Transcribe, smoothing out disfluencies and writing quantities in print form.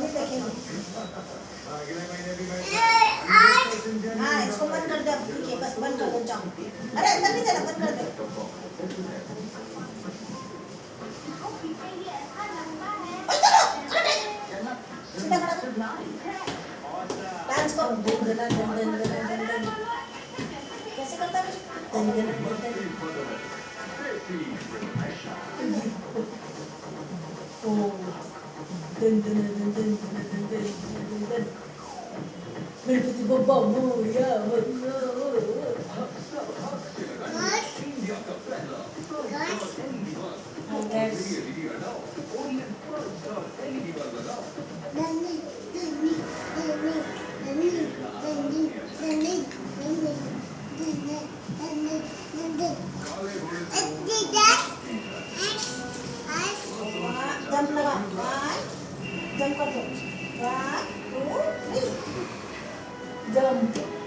फिर देखेंगे। हाँ इसको बंद कर दो, ठीक है बस बंद कर दो, जाओ। अरे अंदर नहीं जाना, बंद कर दो। सीधा खड़ा करो। डांस करो, दन दन दन दन दन दन। कैसे करता है? दन दन दन दन। ओ दन दन दन दन दन दन दन। गणपति बप्पा मोरया। जंप लगा, जंप कर दो, 1 2 3 जंप।